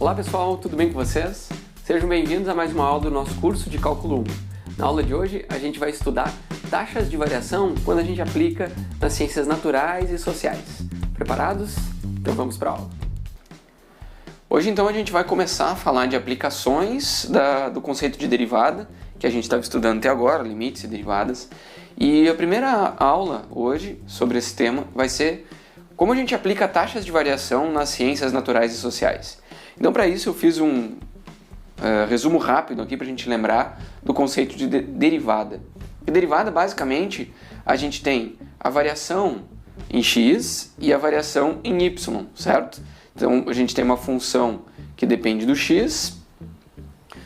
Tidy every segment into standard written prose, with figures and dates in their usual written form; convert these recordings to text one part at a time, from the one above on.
Olá pessoal, tudo bem com vocês? Sejam bem-vindos a mais uma aula do nosso curso de Cálculo 1. Na aula de hoje a gente vai estudar taxas de variação quando a gente aplica nas ciências naturais e sociais. Preparados? Então vamos para a aula. Hoje então a gente vai começar a falar de aplicações do conceito de derivada, que a gente estava estudando até agora, limites e derivadas. E a primeira aula hoje sobre esse tema vai ser como a gente aplica taxas de variação nas ciências naturais e sociais. Então, para isso, eu fiz um resumo rápido aqui para a gente lembrar do conceito de derivada. E derivada, basicamente, a gente tem a variação em x e a variação em y, certo? Então, a gente tem uma função que depende do x.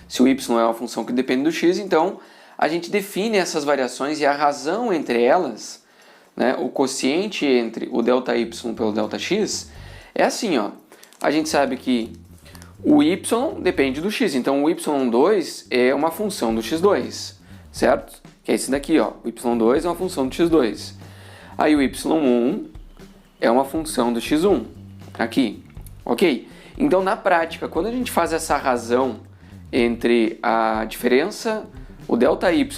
Se o y é uma função que depende do x, então a gente define essas variações e a razão entre elas, né, o quociente entre o ΔY pelo Δx, é assim, ó. A gente sabe que o y depende do x, então o y2 é uma função do x2, certo? Que é esse daqui, ó. O y2 é uma função do x2. Aí o y1 é uma função do x1, aqui, ok? Então, na prática, quando a gente faz essa razão entre a diferença, o ΔY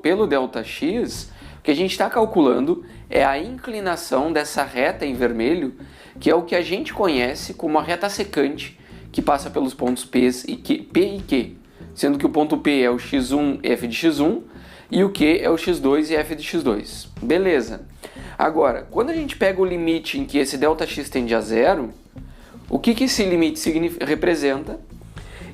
pelo Δx, o que a gente está calculando é a inclinação dessa reta em vermelho, que é o que a gente conhece como a reta secante, que passa pelos pontos P e Q, sendo que o ponto P é o x1 f de x1 e o Q é o x2 e f de x2. Beleza. Agora, quando a gente pega o limite em que esse Δx tende a zero, o que esse limite representa?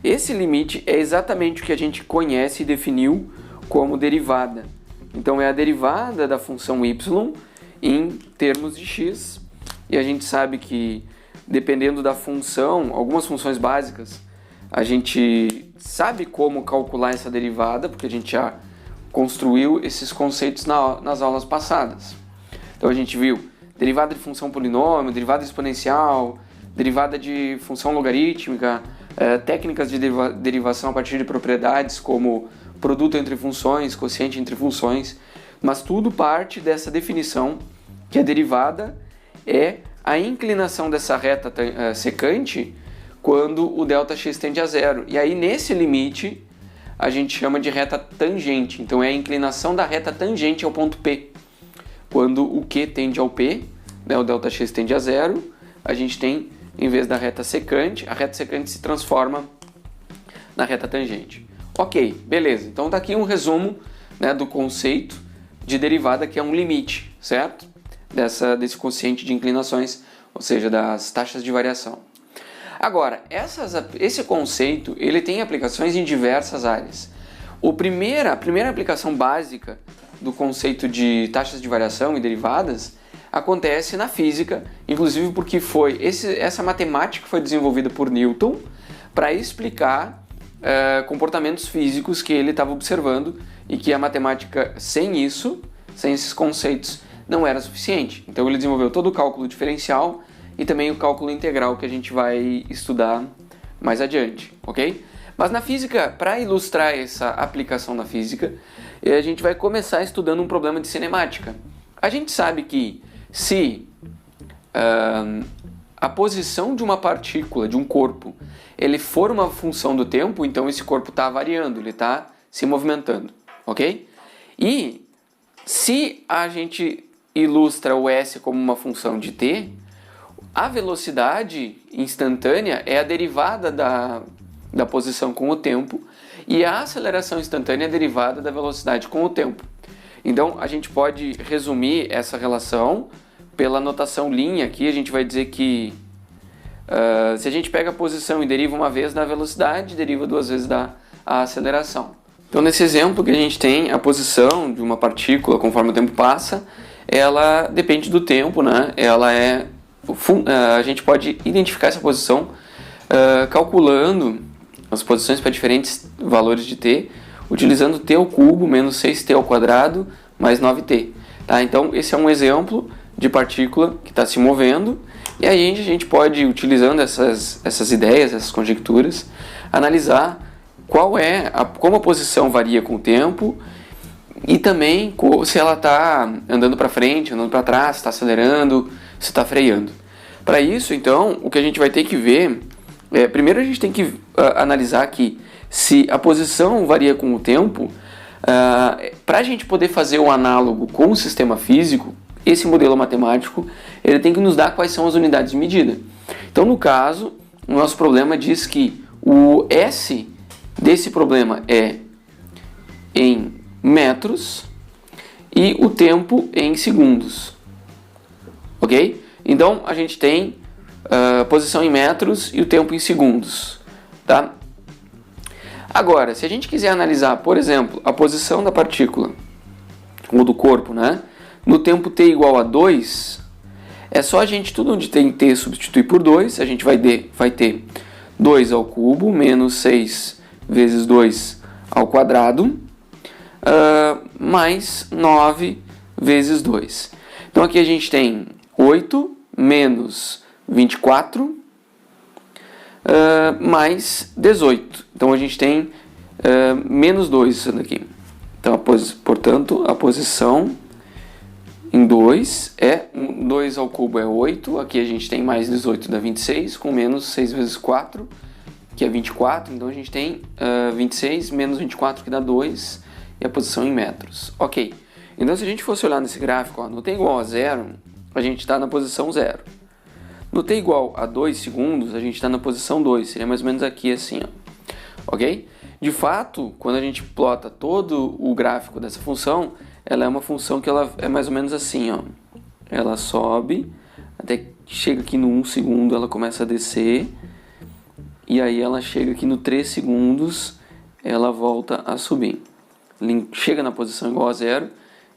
Esse limite é exatamente o que a gente conhece e definiu como derivada. Então, é a derivada da função y em termos de x. E a gente sabe que, dependendo da função, algumas funções básicas, a gente sabe como calcular essa derivada, porque a gente já construiu esses conceitos nas aulas passadas. Então, a gente viu derivada de função polinômio, derivada exponencial, derivada de função logarítmica, técnicas de derivação a partir de propriedades como produto entre funções, quociente entre funções, mas tudo parte dessa definição que a derivada é a inclinação dessa reta secante quando o Δx tende a zero. E aí, nesse limite, a gente chama de reta tangente. Então, é a inclinação da reta tangente ao ponto P. Quando o Q tende ao P, né, o Δx tende a zero, a gente tem, em vez da reta secante, a reta secante se transforma na reta tangente. Ok, beleza. Então tá aqui um resumo, né, do conceito de derivada, que é um limite, certo? Desse quociente de inclinações, ou seja, das taxas de variação. Agora, esse conceito ele tem aplicações em diversas áreas. A primeira aplicação básica do conceito de taxas de variação e derivadas acontece na física, inclusive porque essa matemática foi desenvolvida por Newton para explicar comportamentos físicos que ele estava observando e que a matemática, sem esses conceitos, não era suficiente. Então ele desenvolveu todo o cálculo diferencial e também o cálculo integral, que a gente vai estudar mais adiante, ok? Mas na física, para ilustrar essa aplicação na física, a gente vai começar estudando um problema de cinemática. A gente sabe que se a posição de uma partícula, de um corpo, ele for uma função do tempo, então esse corpo está variando, ele está se movimentando, ok? E se a gente ilustra o s como uma função de t, a velocidade instantânea é a derivada da posição com o tempo e a aceleração instantânea é a derivada da velocidade com o tempo. Então, a gente pode resumir essa relação pela notação linha aqui. A gente vai dizer que se a gente pega a posição e deriva uma vez da velocidade, deriva duas vezes da aceleração. Então, nesse exemplo que a gente tem, a posição de uma partícula, conforme o tempo passa, ela depende do tempo, né? A gente pode identificar essa posição calculando as posições para diferentes valores de t, utilizando t ao cubo menos 6t ao quadrado mais 9t. Tá? Então, esse é um exemplo de partícula que está se movendo, e aí a gente pode, utilizando essas ideias, essas conjecturas, analisar como a posição varia com o tempo e também se ela está andando para frente, andando para trás, se está acelerando, se está freando. Para isso, então, o que a gente vai ter que ver Primeiro a gente tem que analisar que se a posição varia com o tempo, para a gente poder fazer o análogo com o sistema físico, esse modelo matemático ele tem que nos dar quais são as unidades de medida. Então, no caso, o nosso problema diz que o S desse problema é em metros e o tempo em segundos. Ok? Então, a gente tem a posição em metros e o tempo em segundos. Tá? Agora, se a gente quiser analisar, por exemplo, a posição da partícula ou do corpo, né, no tempo t igual a 2, é só a gente, tudo onde tem t, substituir por 2, a gente vai ter 2 ao cubo menos 6 vezes 2 ao quadrado, mais 9 vezes 2. Então aqui a gente tem 8 menos 24 mais 18. Então a gente tem menos 2 isso daqui. Então, portanto, a posição em 2 é 2 ao cubo é 8. Aqui a gente tem mais 18 dá 26, com menos 6 vezes 4, que é 24. Então a gente tem 26 menos 24, que dá 2, e a posição em metros. Ok. Então se a gente fosse olhar nesse gráfico, ó, no t igual a 0, a gente está na posição 0. No t igual a 2 segundos, a gente está na posição 2. Seria mais ou menos aqui assim, ó. Ok? De fato, quando a gente plota todo o gráfico dessa função, ela é uma função que ela é mais ou menos assim, ó. Ela sobe, até que chega aqui no 1 segundo, ela começa a descer. E aí ela chega aqui no 3 segundos, ela volta a subir. Chega na posição igual a 0,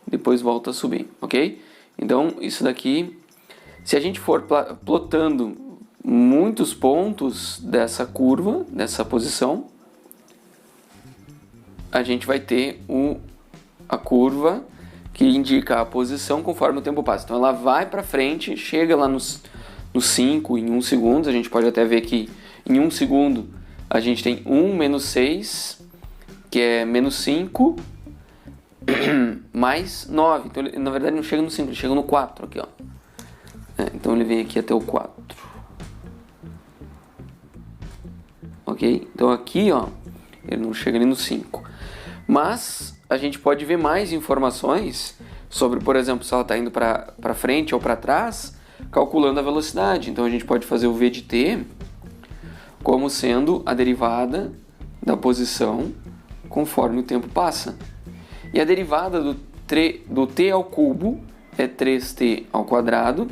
depois volta a subir, ok? Então, isso daqui, se a gente for plotando muitos pontos dessa curva, dessa posição, a gente vai ter a curva que indica a posição conforme o tempo passa. Então ela vai para frente, chega lá nos 5 em 1 segundo. A gente pode até ver que em 1 segundo a gente tem 1 menos 6, que é menos 5, mais 9. Então ele, na verdade, não chega no 5, ele chega no 4 aqui, ó. Então ele vem aqui até o 4. Ok? Então aqui, ó, ele não chega nem no 5. Mas a gente pode ver mais informações sobre, por exemplo, se ela está indo para frente ou para trás, calculando a velocidade. Então a gente pode fazer o v de t como sendo a derivada da posição conforme o tempo passa. E a derivada do t ao cubo é 3t ao quadrado,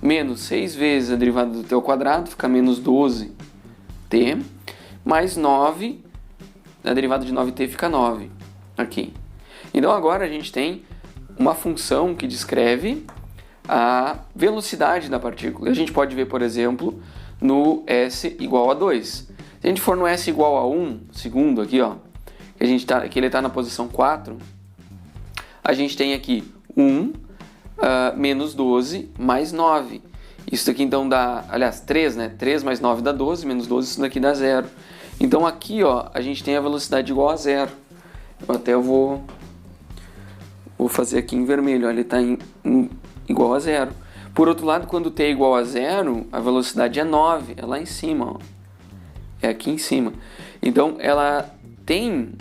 menos 6 vezes a derivada do t ao quadrado, fica menos 12t, mais 9, a derivada de 9t fica 9, aqui. Então agora a gente tem uma função que descreve a velocidade da partícula. A gente pode ver, por exemplo, no s igual a 2. Se a gente for no s igual a 1 segundo aqui, ó, que ele está na posição 4, a gente tem aqui 1 menos 12 mais 9. Isso daqui então dá, aliás, 3, né? 3 mais 9 dá 12, menos 12, isso daqui dá 0. Então aqui, ó, a gente tem a velocidade igual a 0. Eu até vou fazer aqui em vermelho, ó, ele está igual a 0. Por outro lado, quando t é igual a 0, a velocidade é 9, é lá em cima, ó. É aqui em cima. Então ela tem...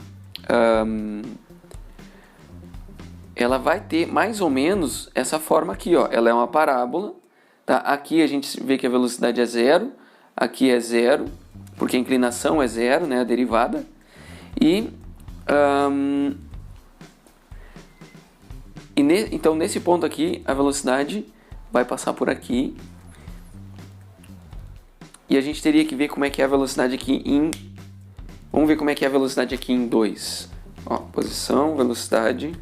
ela vai ter mais ou menos essa forma aqui, ó. Ela é uma parábola, tá? Aqui a gente vê que a velocidade é 0, aqui é 0, porque a inclinação é 0, né, a derivada. E então nesse ponto aqui a velocidade vai passar por aqui. E a gente teria que ver como é que é a velocidade aqui em... Vamos ver como é que é a velocidade aqui em 2. Ó, posição, velocidade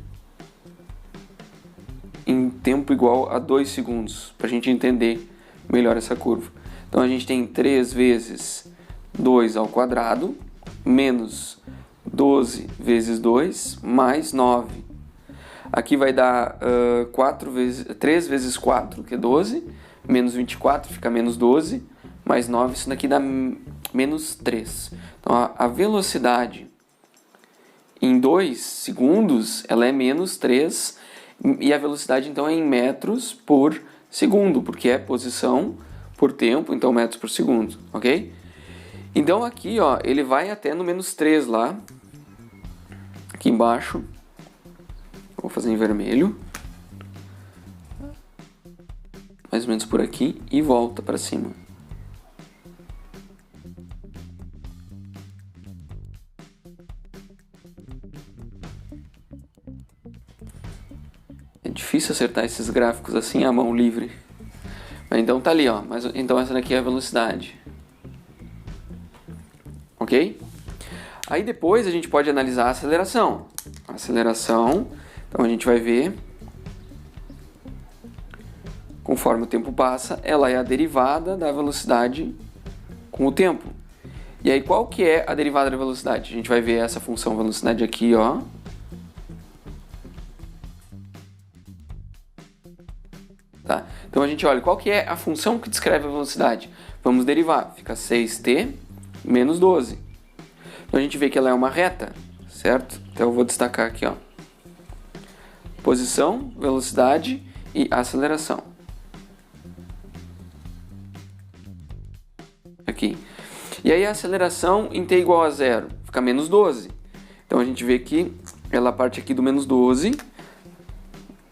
em tempo igual a 2 segundos, para a gente entender melhor essa curva. Então a gente tem 3 vezes 2 ao quadrado, menos 12 vezes 2, mais 9. Aqui vai dar 3 vezes 4, que é 12, menos 24, fica menos 12, mais 9, isso daqui dá menos 3. Então a velocidade em 2 segundos, ela é menos 3, e a velocidade então é em metros por segundo, porque é posição por tempo, então metros por segundo, ok? Então aqui, ó, ele vai até no -3 lá, aqui embaixo. Vou fazer em vermelho. Mais ou menos por aqui e volta para cima. É difícil acertar esses gráficos assim à mão livre. Mas então tá ali, ó. Então essa daqui é a velocidade. Ok? Aí depois a gente pode analisar a aceleração. A aceleração, então a gente vai ver, conforme o tempo passa, ela é a derivada da velocidade com o tempo. E aí qual que é a derivada da velocidade? A gente vai ver essa função velocidade aqui, ó. Tá? Então a gente olha qual que é a função que descreve a velocidade. Vamos derivar, fica 6t menos 12. Então a gente vê que ela é uma reta, certo? Então eu vou destacar aqui, ó. Posição, velocidade e aceleração. Aqui. E aí a aceleração em t igual a 0 fica menos 12. Então a gente vê que ela parte aqui do menos 12,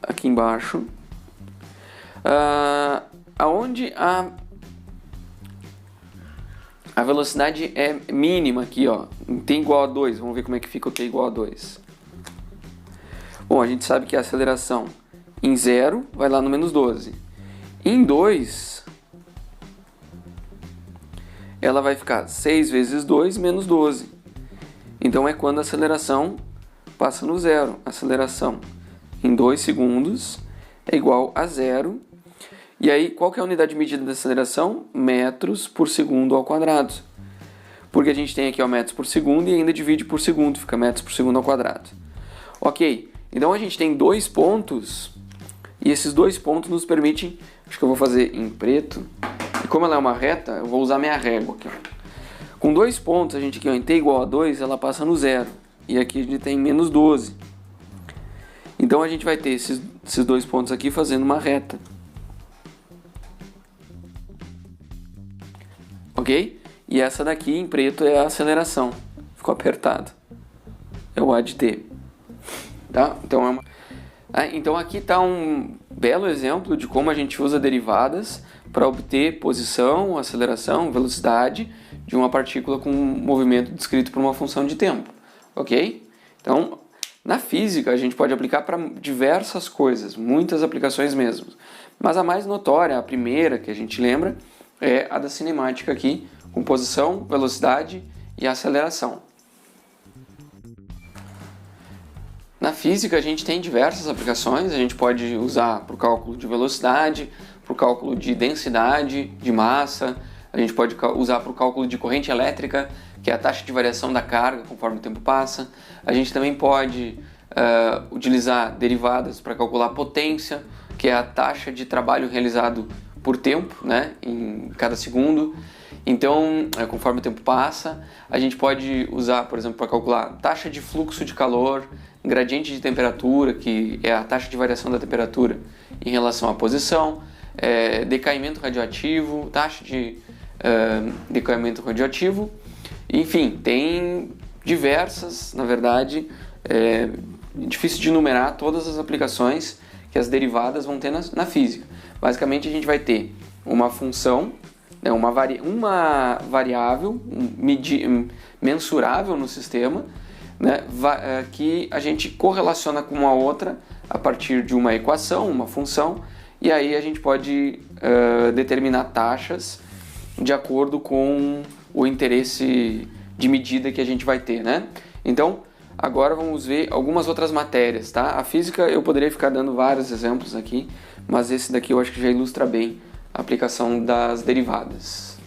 aqui embaixo, aonde a velocidade é mínima aqui, ó, em t igual a 2. Vamos ver como é que fica o t igual a 2. Bom, a gente sabe que a aceleração em 0 vai lá no menos 12. Em 2, ela vai ficar 6 vezes 2 menos 12. Então é quando a aceleração passa no zero. A aceleração em 2 segundos é igual a 0. E aí, qual que é a unidade de medida da aceleração? Metros por segundo ao quadrado. Porque a gente tem aqui, ó, metros por segundo e ainda divide por segundo, fica metros por segundo ao quadrado. Ok, então a gente tem 2 pontos e esses 2 pontos nos permitem, acho que eu vou fazer em preto, e como ela é uma reta, eu vou usar minha régua aqui, ó. Com 2 pontos, a gente aqui, ó, em t igual a 2, ela passa no zero. E aqui a gente tem menos 12. Então a gente vai ter esses 2 pontos aqui fazendo uma reta. Ok? E essa daqui em preto é a aceleração. Ficou apertado. É o A de t. Tá? Então aqui está um belo exemplo de como a gente usa derivadas para obter posição, aceleração, velocidade de uma partícula com um movimento descrito por uma função de tempo. Ok? Então, na física a gente pode aplicar para diversas coisas, muitas aplicações mesmo. Mas a mais notória, a primeira que a gente lembra, é a da cinemática aqui, com posição, velocidade e aceleração. Na física a gente tem diversas aplicações, a gente pode usar para o cálculo de velocidade, para o cálculo de densidade, de massa, a gente pode usar para o cálculo de corrente elétrica, que é a taxa de variação da carga conforme o tempo passa. A gente também pode utilizar derivadas para calcular potência, que é a taxa de trabalho realizado por tempo, né, em cada segundo. Então, conforme o tempo passa, a gente pode usar, por exemplo, para calcular taxa de fluxo de calor, gradiente de temperatura, que é a taxa de variação da temperatura em relação à posição, decaimento radioativo, taxa de decaimento radioativo. Enfim, tem diversas, na verdade, é difícil de enumerar todas as aplicações que as derivadas vão ter na física. Basicamente, a gente vai ter uma função, né, uma variável mensurável no sistema, né, que a gente correlaciona com uma outra a partir de uma equação, uma função, e aí a gente pode determinar taxas de acordo com o interesse de medida que a gente vai ter, né? Então, agora vamos ver algumas outras matérias, tá? A física eu poderia ficar dando vários exemplos aqui, mas esse daqui eu acho que já ilustra bem a aplicação das derivadas.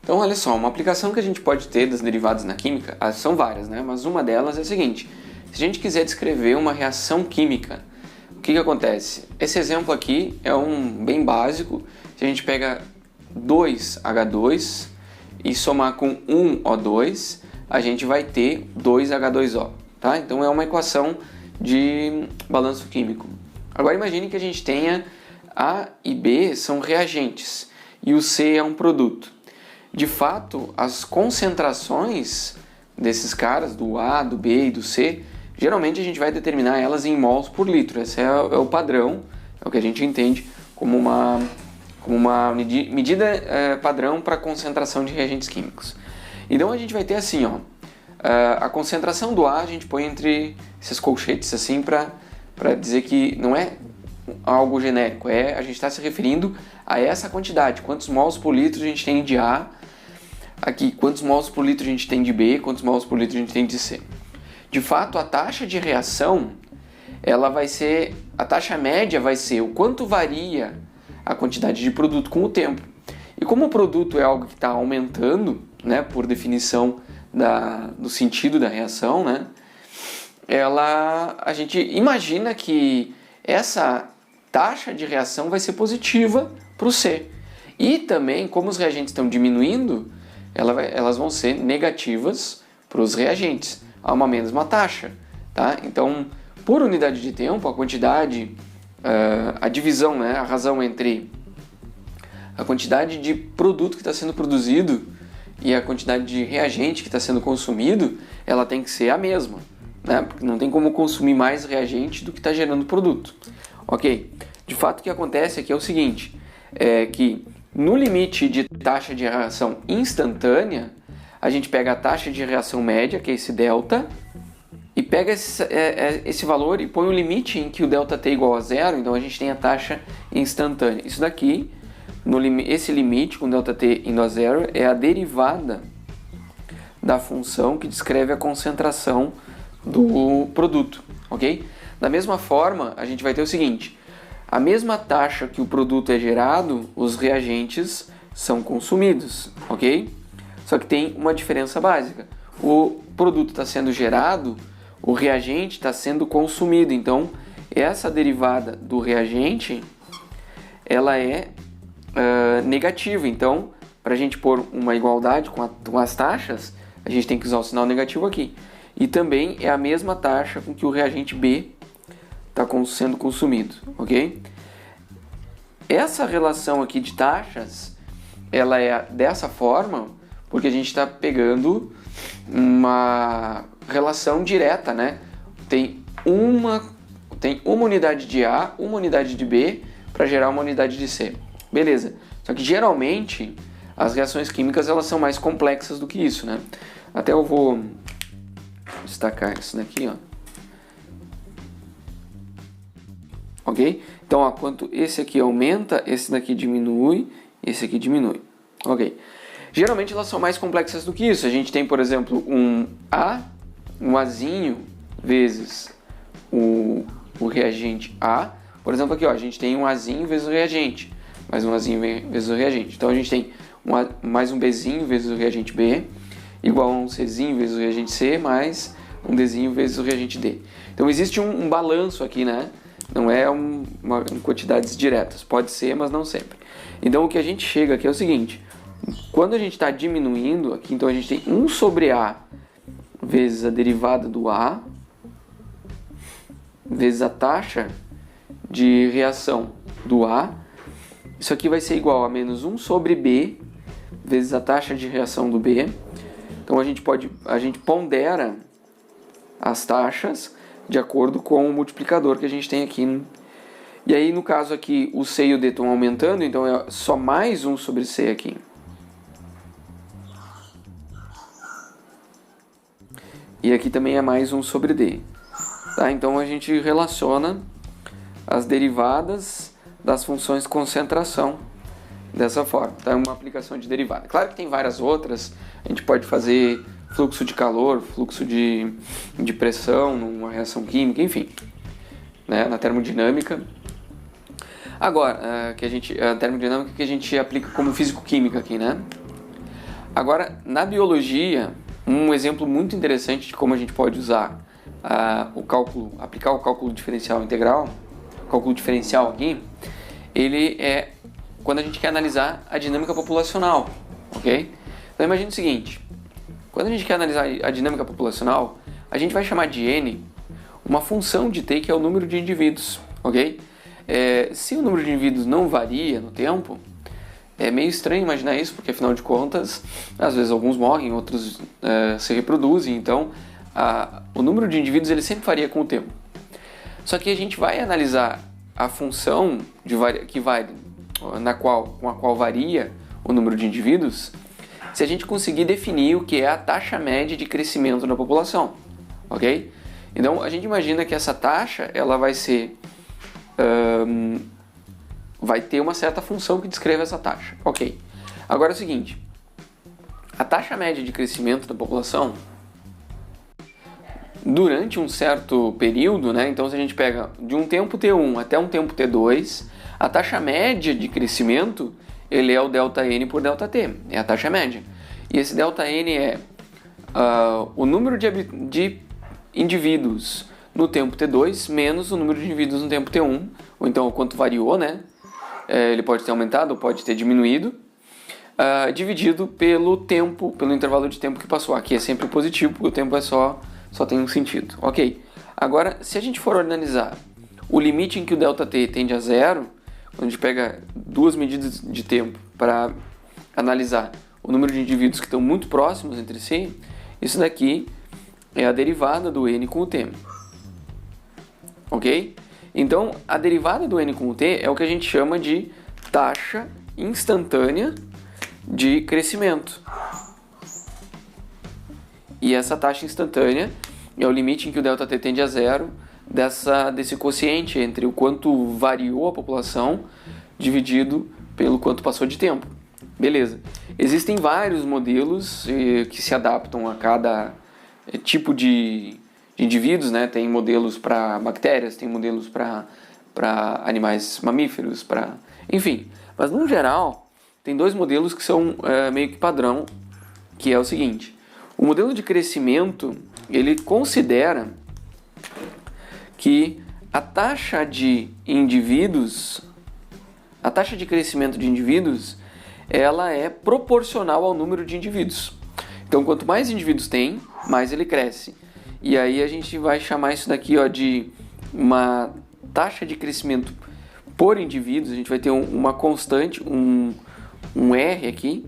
Então, olha só, uma aplicação que a gente pode ter das derivadas na química, são várias, né? Mas uma delas é a seguinte: se a gente quiser descrever uma reação química, o que acontece? Esse exemplo aqui é um bem básico. Se a gente pega 2H2 e somar com 1O2, a gente vai ter 2H2O, tá? Então é uma equação de balanço químico. Agora imagine que a gente tenha A e B são reagentes e o C é um produto. de fato, as concentrações desses caras, do A, do B e do C, geralmente a gente vai determinar elas em mols por litro. Esse é o padrão, é o que a gente entende como uma medida padrão para concentração de reagentes químicos. Então a gente vai ter assim, ó, a concentração do A a gente põe entre esses colchetes assim para dizer que não é algo genérico, a gente está se referindo a essa quantidade, quantos mols por litro a gente tem de A, aqui, quantos mols por litro a gente tem de B, quantos mols por litro a gente tem de C. De fato, a taxa de reação, ela vai ser, a taxa média vai ser o quanto varia a quantidade de produto com o tempo. E como o produto é algo que está aumentando, né, por definição do sentido da reação, né, a gente imagina que essa taxa de reação vai ser positiva para o C. E também, como os reagentes estão diminuindo, elas vão ser negativas para os reagentes, a uma mesma taxa. Tá? Então, por unidade de tempo, a quantidade, a divisão, né, a razão entre a quantidade de produto que está sendo produzido e a quantidade de reagente que está sendo consumido, ela tem que ser a mesma, né? Porque não tem como consumir mais reagente do que está gerando produto. Ok? De fato, o que acontece aqui é o seguinte, que no limite de taxa de reação instantânea, a gente pega a taxa de reação média, que é esse delta, e pega esse valor e põe um limite em que o delta t é igual a zero, então a gente tem a taxa instantânea. Isso daqui, esse limite com delta t indo a zero, é a derivada da função que descreve a concentração do produto, ok? Da mesma forma, a gente vai ter o seguinte, a mesma taxa que o produto é gerado, os reagentes são consumidos, ok? Só que tem uma diferença básica. O produto está sendo gerado, o reagente está sendo consumido. Então, essa derivada do reagente, ela é negativa. Então, para a gente pôr uma igualdade com as taxas, a gente tem que usar o sinal negativo aqui. E também é a mesma taxa com que o reagente B está sendo consumido, ok? Essa relação aqui de taxas, ela é dessa forma, porque a gente está pegando uma relação direta, né? Tem uma unidade de A, uma unidade de B, para gerar uma unidade de C. Beleza. Só que geralmente as reações químicas elas são mais complexas do que isso, né? Até eu vou destacar isso daqui, ó. Ok? Então, ó, quanto esse aqui aumenta, esse daqui diminui, esse aqui diminui. Ok? Geralmente elas são mais complexas do que isso. A gente tem, por exemplo, um Azinho vezes o reagente A. Por exemplo, aqui, ó, a gente tem um Azinho vezes o reagente, mais um Azinho vezes o reagente. Então a gente tem mais um Bzinho vezes o reagente B, igual a um Czinho vezes o reagente C, mais um Dzinho vezes o reagente D. Então existe um balanço aqui, né? Não é uma quantidades diretas. Pode ser, mas não sempre. Então o que a gente chega aqui é o seguinte. Quando a gente está diminuindo aqui, então a gente tem 1 sobre A vezes a derivada do A vezes a taxa de reação do A. Isso aqui vai ser igual a menos 1 sobre B vezes a taxa de reação do B. Então a gente pondera as taxas de acordo com o multiplicador que a gente tem aqui. E aí no caso aqui o C e o D estão aumentando, então é só mais 1 sobre C aqui. E aqui também é mais 1 sobre D. Tá? Então a gente relaciona as derivadas das funções de concentração dessa forma. Tá? É uma aplicação de derivada. Claro que tem várias outras. A gente pode fazer fluxo de calor, fluxo de pressão numa reação química, enfim. Né? Na termodinâmica. Agora, a termodinâmica que a gente aplica como físico-química aqui, né? Agora, na biologia, um exemplo muito interessante de como a gente pode usar aplicar o cálculo diferencial integral, cálculo diferencial aqui, ele é quando a gente quer analisar a dinâmica populacional, ok? Então imagine o seguinte, quando a gente quer analisar a dinâmica populacional, a gente vai chamar de N uma função de T que é o número de indivíduos, ok? Se o número de indivíduos não varia no tempo, É meio estranho imaginar isso, porque afinal de contas, às vezes alguns morrem, outros se reproduzem, então o número de indivíduos ele sempre varia com o tempo. Só que a gente vai analisar a função com a qual varia o número de indivíduos, se a gente conseguir definir o que é a taxa média de crescimento da população, ok? Então a gente imagina que essa taxa ela vai ser vai ter uma certa função que descreva essa taxa, ok? Agora é o seguinte, a taxa média de crescimento da população durante um certo período, né? Então se a gente pega de um tempo T1 até um tempo T2, a taxa média de crescimento ele é o ΔN por ΔT, é a taxa média. E esse ΔN é o número de indivíduos no tempo T2 menos o número de indivíduos no tempo T1, ou então o quanto variou, né? Ele pode ter aumentado ou pode ter diminuído, dividido pelo tempo, pelo intervalo de tempo que passou. Aqui é sempre positivo, porque o tempo só tem um sentido. Ok. Agora, se a gente for analisar o limite em que o ΔT tende a zero, quando a gente pega duas medidas de tempo para analisar o número de indivíduos que estão muito próximos entre si, isso daqui é a derivada do n com o t. Ok? Então, a derivada do n com o t é o que a gente chama de taxa instantânea de crescimento. E essa taxa instantânea é o limite em que o ΔT tende a zero desse quociente entre o quanto variou a população dividido pelo quanto passou de tempo. Beleza. Existem vários modelos que se adaptam a cada tipo de indivíduos, né? Tem modelos para bactérias, tem modelos para animais mamíferos, enfim. Mas, no geral, tem dois modelos que são meio que padrão, que é o seguinte. O modelo de crescimento, ele considera que a taxa de crescimento de indivíduos, ela é proporcional ao número de indivíduos. Então, quanto mais indivíduos tem, mais ele cresce. E aí a gente vai chamar isso daqui de uma taxa de crescimento por indivíduos. A gente vai ter uma constante, um R aqui,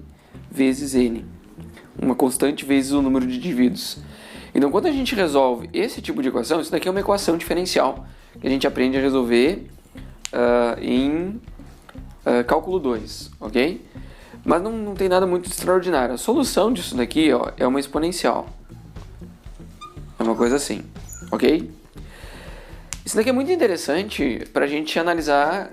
vezes N. Uma constante vezes o número de indivíduos. Então, quando a gente resolve esse tipo de equação, isso daqui é uma equação diferencial que a gente aprende a resolver em cálculo 2, ok? Mas não tem nada muito extraordinário. A solução disso daqui é uma exponencial. É uma coisa assim, ok? Isso daqui é muito interessante para a gente analisar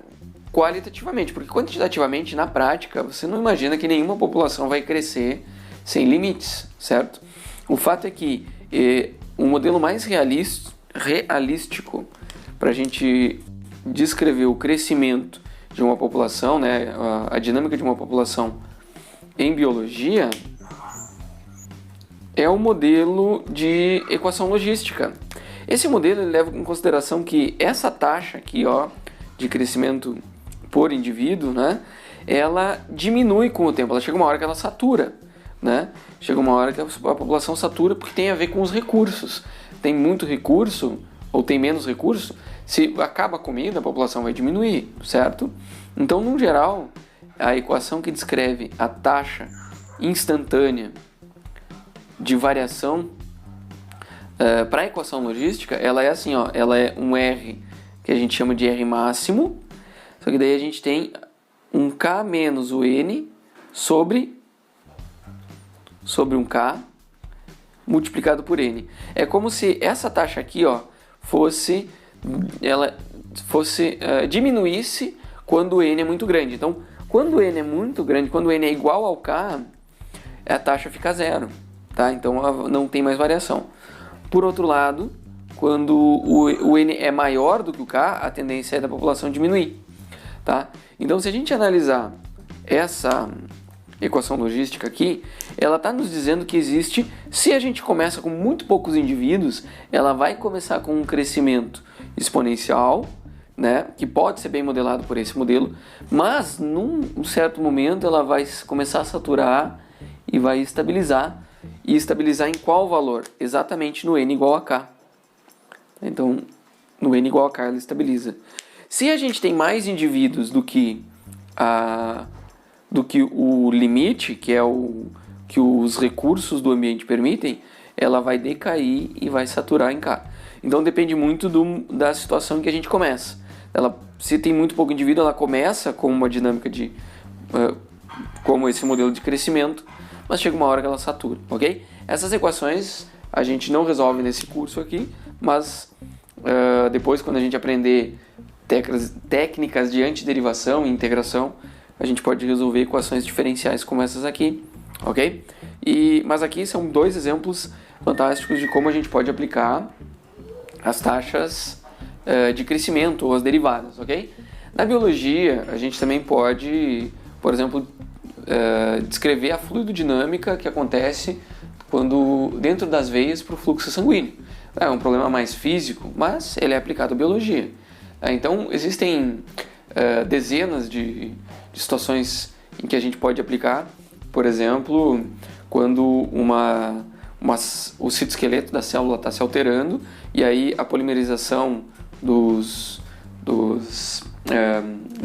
qualitativamente, porque quantitativamente, na prática, você não imagina que nenhuma população vai crescer sem limites, certo? O fato é que um modelo mais realístico para a gente descrever o crescimento de uma população, né, a dinâmica de uma população em biologia, é o modelo de equação logística. Esse modelo ele leva em consideração que essa taxa aqui, de crescimento por indivíduo, né, ela diminui com o tempo. Ela chega uma hora que ela satura, né? Chega uma hora que a população satura porque tem a ver com os recursos. Tem muito recurso ou tem menos recurso, se acaba a comida, a população vai diminuir, certo? Então, no geral, a equação que descreve a taxa instantânea de variação para a equação logística, ela é assim, ela é um R que a gente chama de R máximo, só que daí a gente tem um K menos o N sobre um K multiplicado por N. É como se essa taxa aqui, diminuísse quando o N é muito grande. Então, quando o N é muito grande, quando o N é igual ao K, a taxa fica zero, tá? Então, ela não tem mais variação. Por outro lado, quando o N é maior do que o K, a tendência é da população diminuir, tá? Então, se a gente analisar essa equação logística aqui, ela está nos dizendo que existe, se a gente começa com muito poucos indivíduos, ela vai começar com um crescimento exponencial, né, que pode ser bem modelado por esse modelo, mas num certo momento ela vai começar a saturar e vai estabilizar. E estabilizar em qual valor? Exatamente no N igual a K. Então, no N igual a K ela estabiliza. Se a gente tem mais indivíduos do que do que o limite, que é o que os recursos do ambiente permitem, ela vai decair e vai saturar em K. Então depende muito da situação em que a gente começa. Se tem muito pouco indivíduo, ela começa com uma dinâmica como esse modelo de crescimento, mas chega uma hora que ela satura, ok? Essas equações a gente não resolve nesse curso aqui, mas depois, quando a gente aprender técnicas de antiderivação e integração, a gente pode resolver equações diferenciais como essas aqui, ok? Mas aqui são dois exemplos fantásticos de como a gente pode aplicar as taxas de crescimento ou as derivadas, ok? Na biologia, a gente também pode, por exemplo, descrever a fluidodinâmica que acontece quando dentro das veias para o fluxo sanguíneo. É um problema mais físico, mas ele é aplicado à biologia. Então, existem dezenas de situações em que a gente pode aplicar. Por exemplo, quando o citoesqueleto da célula está se alterando e aí a polimerização do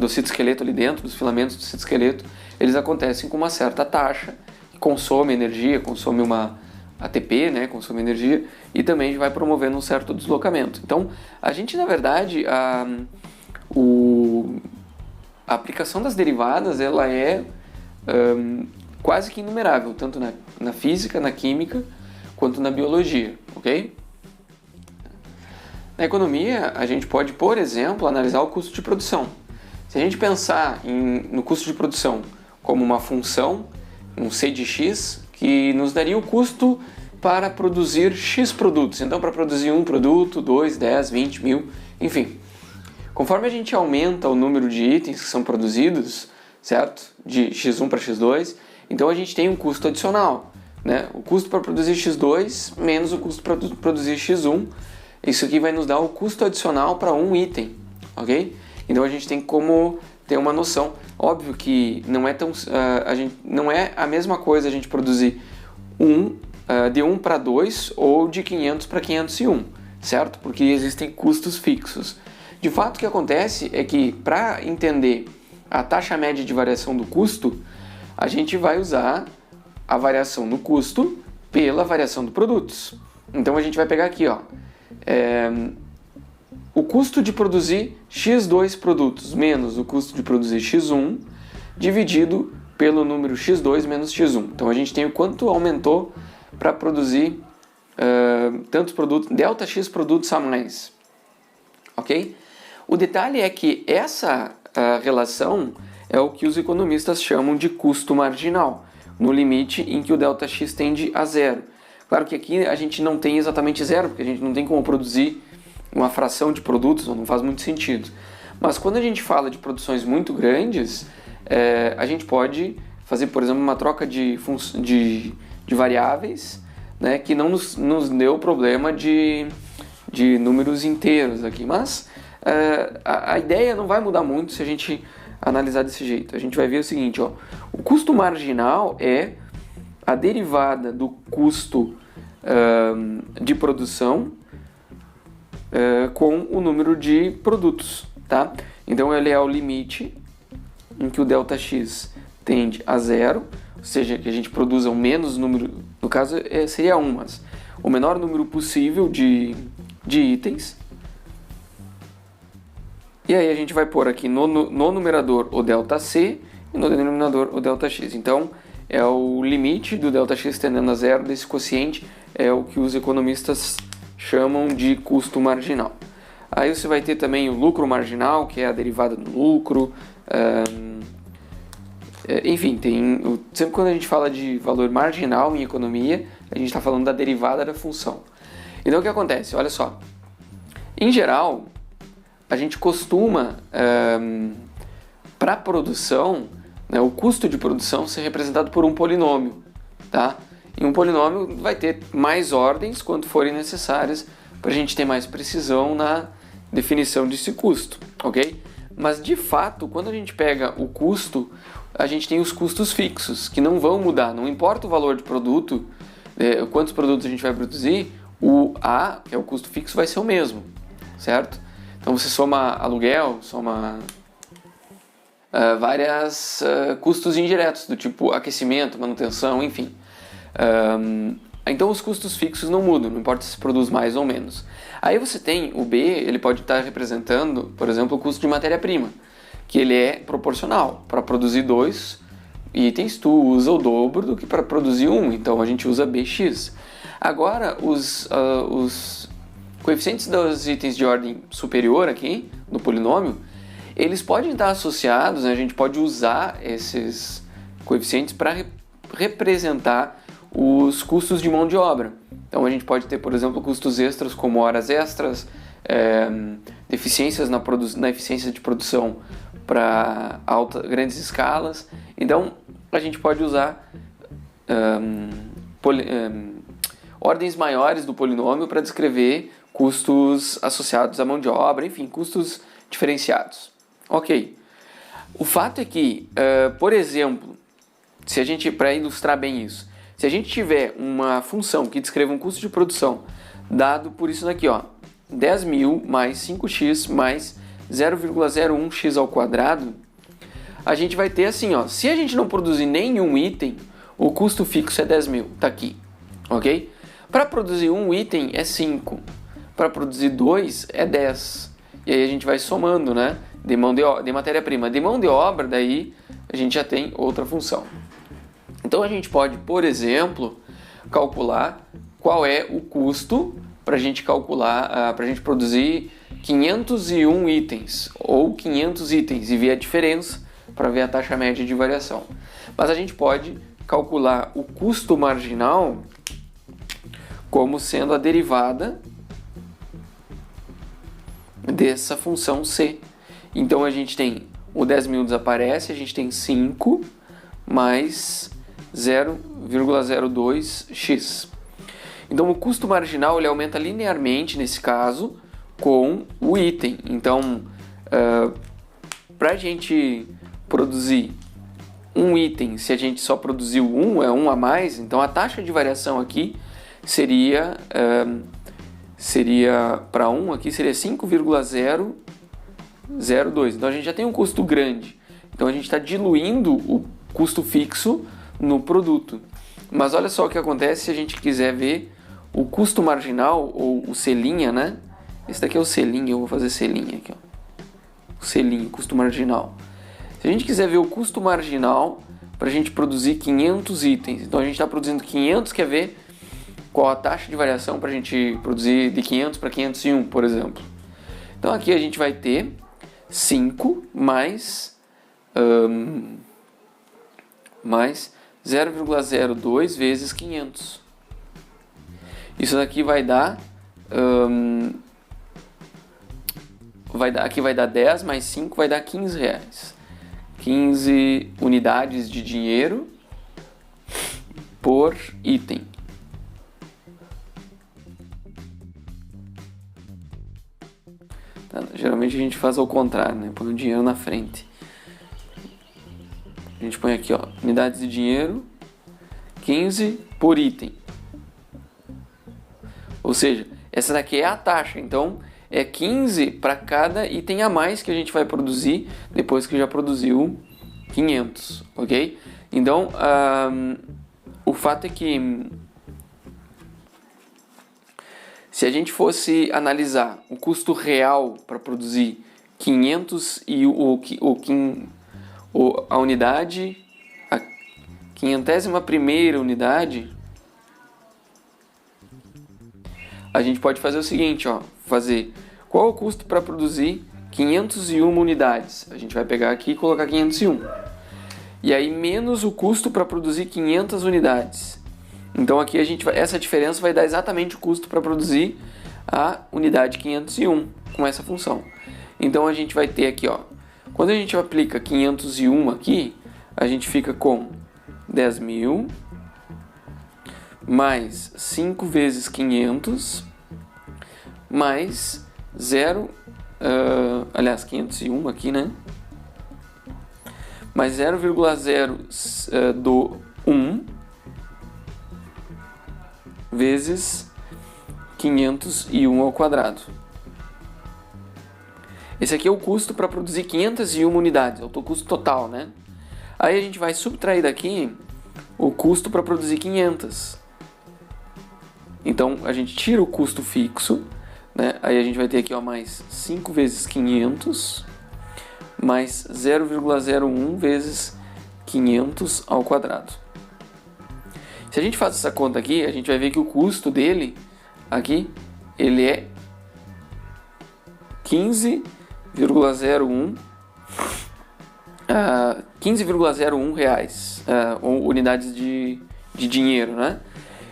citoesqueleto ali dentro, dos filamentos do citoesqueleto, eles acontecem com uma certa taxa, que consome energia, consome uma ATP, né, consome energia, e também vai promovendo um certo deslocamento. Então, a gente, na verdade, a aplicação das derivadas, ela é quase que inumerável, tanto na física, na química, quanto na biologia, ok? Na economia, a gente pode, por exemplo, analisar o custo de produção. Se a gente pensar no custo de produção como uma função, um C de X, que nos daria o custo para produzir X produtos. Então, para produzir um produto, 2, 10, 20, 1000, enfim. Conforme a gente aumenta o número de itens que são produzidos, certo? De X1 para X2, então a gente tem um custo adicional, né? O custo para produzir X2 menos o custo para produzir X1. Isso aqui vai nos dar o custo adicional para um item, ok? Então a gente tem como ter uma noção. Óbvio que não é a mesma coisa a gente produzir de 1 para 2 ou de 500 para 501, certo? Porque existem custos fixos. De fato, o que acontece é que para entender a taxa média de variação do custo, a gente vai usar a variação no custo pela variação do produtos. Então a gente vai pegar aqui, ó, o custo de produzir X2 produtos menos o custo de produzir X1 dividido pelo número X2 menos X1. Então a gente tem o quanto aumentou para produzir tantos produtos, delta X produtos a mais, ok? O detalhe é que essa relação é o que os economistas chamam de custo marginal, no limite em que o delta X tende a zero. Claro que aqui a gente não tem exatamente zero, porque a gente não tem como produzir uma fração de produtos, não faz muito sentido. Mas quando a gente fala de produções muito grandes, a gente pode fazer, por exemplo, uma troca de variáveis, né, que não nos deu problema de números inteiros aqui. Mas a ideia não vai mudar muito se a gente analisar desse jeito. A gente vai ver o seguinte, ó, o custo marginal é a derivada do custo de produção com o número de produtos, tá? Então ele é o limite em que o delta-x tende a zero, ou seja, que a gente produza o menos número, no caso seria 1, mas o menor número possível de itens. E aí a gente vai pôr aqui no numerador o ΔC e no denominador o ΔX. Então é o limite do ΔX tendendo a zero desse quociente, é o que os economistas chamam de custo marginal. Aí você vai ter também o lucro marginal, que é a derivada do lucro. Enfim, sempre quando a gente fala de valor marginal em economia, a gente está falando da derivada da função. Então o que acontece? Olha só. Em geral, a gente costuma, para a produção, né, o custo de produção ser representado por um polinômio, tá? E um polinômio vai ter mais ordens quanto forem necessárias para a gente ter mais precisão na definição desse custo, ok? Mas de fato, quando a gente pega o custo, a gente tem os custos fixos, que não vão mudar. Não importa o valor de produto, quantos produtos a gente vai produzir, o A, que é o custo fixo, vai ser o mesmo, certo? Então você soma aluguel, soma várias custos indiretos, do tipo aquecimento, manutenção, enfim. Então os custos fixos não mudam, não importa se produz mais ou menos. Aí você tem o B, ele pode estar representando, por exemplo, o custo de matéria-prima, que ele é proporcional. Para produzir 2 itens, tu usa o dobro do que para produzir 1, então a gente usa BX. Agora, os coeficientes dos itens de ordem superior aqui, do polinômio, eles podem estar associados, né? A gente pode usar esses coeficientes para representar os custos de mão de obra. Então a gente pode ter, por exemplo, custos extras como horas extras, deficiências na eficiência de produção para grandes escalas. Então a gente pode usar ordens maiores do polinômio para descrever custos associados à mão de obra, enfim, custos diferenciados. Ok. O fato é que, por exemplo, se a gente, para ilustrar bem isso, se a gente tiver uma função que descreva um custo de produção dado por isso daqui, ó, 10.000 mais 5x mais 0,01x ao quadrado, a gente vai ter assim, ó, se a gente não produzir nenhum item, o custo fixo é 10.000, tá aqui, ok? Para produzir um item é 5, para produzir 2 é 10, e aí a gente vai somando, né, de matéria-prima. De mão de obra, daí a gente já tem outra função. Então a gente pode, por exemplo, calcular qual é o custo para a gente calcular, para a gente produzir 501 itens ou 500 itens e ver a diferença para ver a taxa média de variação. Mas a gente pode calcular o custo marginal como sendo a derivada dessa função C. Então a gente tem o 10.000 desaparece, a gente tem 5 mais 0,02x. Então o custo marginal ele aumenta linearmente nesse caso com o item. Então para a gente produzir um item, se a gente só produziu um, é um a mais, então a taxa de variação aqui seria para 1 aqui seria 5,002. Então a gente já tem um custo grande. Então a gente está diluindo o custo fixo no produto. Mas olha só o que acontece se a gente quiser ver o custo marginal, ou o selinha, né? Esse daqui é o selinha, eu vou fazer selinha aqui, ó. O selinho, custo marginal. Se a gente quiser ver o custo marginal para a gente produzir 500 itens, então a gente está produzindo 500, quer ver qual a taxa de variação para a gente produzir de 500 para 501, por exemplo. Então aqui a gente vai ter 5 mais 0,02 vezes 500. Isso daqui vai dar, aqui vai dar 10 mais 5 vai dar 15 reais. 15 unidades de dinheiro por item. Tá, geralmente a gente faz ao contrário, né? Põe o dinheiro na frente. A gente põe aqui, ó, unidades de dinheiro, 15 por item. Ou seja, essa daqui é a taxa, então é 15 para cada item a mais que a gente vai produzir depois que já produziu 500, ok? Então, o fato é que se a gente fosse analisar o custo real para produzir 500 e a unidade, a 501ª unidade, a gente pode fazer o seguinte, ó, fazer qual é o custo para produzir 501 unidades. A gente vai pegar aqui e colocar 501. E aí menos o custo para produzir 500 unidades. Então aqui essa diferença vai dar exatamente o custo para produzir a unidade 501 com essa função. Então a gente vai ter aqui, ó, quando a gente aplica 501 aqui, a gente fica com 10.000 mais 5 vezes 500 mais 501 aqui, né? Mais 0,01 vezes 501 ao quadrado. Esse aqui é o custo para produzir 501 unidades, é o custo total, né? Aí a gente vai subtrair daqui o custo para produzir 500. Então a gente tira o custo fixo, né? Aí a gente vai ter aqui, ó, mais 5 vezes 500, mais 0,01 vezes 500 ao quadrado. Se a gente faz essa conta aqui, a gente vai ver que o custo dele aqui, ele é 15,01 reais, unidades de dinheiro, né?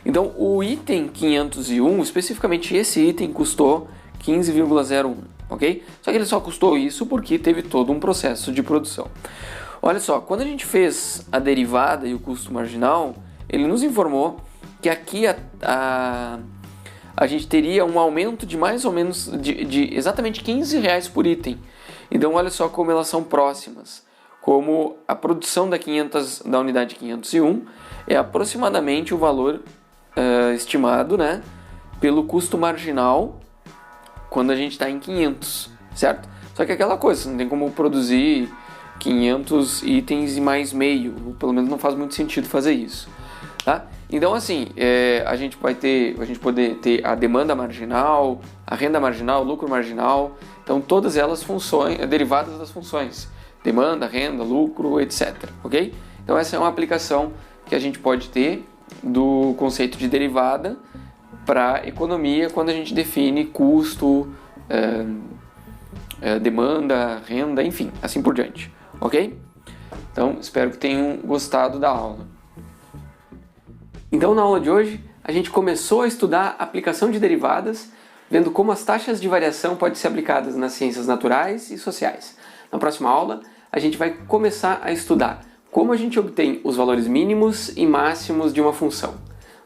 Então o item 501, especificamente esse item, custou 15,01, ok? Só que ele só custou isso porque teve todo um processo de produção. Olha só, quando a gente fez a derivada e o custo marginal, ele nos informou que aqui a gente teria um aumento de mais ou menos de exatamente 15 reais por item. Então olha só como elas são próximas. Como a produção da unidade 501 é aproximadamente o valor estimado, né, pelo custo marginal quando a gente está em 500, certo? Só que aquela coisa, não tem como produzir 500 itens e mais meio, pelo menos não faz muito sentido fazer isso, tá? Então assim, a gente poder ter a demanda marginal, a renda marginal, o lucro marginal, então todas elas funções derivadas das funções demanda, renda, lucro, etc, ok? Então essa é uma aplicação que a gente pode ter do conceito de derivada para economia quando a gente define custo, demanda, renda, enfim, assim por diante, ok? Então espero que tenham gostado da aula. Então na aula de hoje a gente começou a estudar a aplicação de derivadas, vendo como as taxas de variação podem ser aplicadas nas ciências naturais e sociais. Na próxima aula a gente vai começar a estudar como a gente obtém os valores mínimos e máximos de uma função.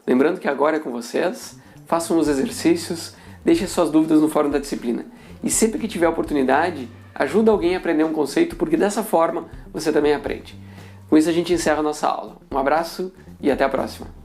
Lembrando que agora é com vocês, façam os exercícios, deixem suas dúvidas no fórum da disciplina. E sempre que tiver oportunidade, ajuda alguém a aprender um conceito, porque dessa forma você também aprende. Com isso a gente encerra a nossa aula. Um abraço e até a próxima!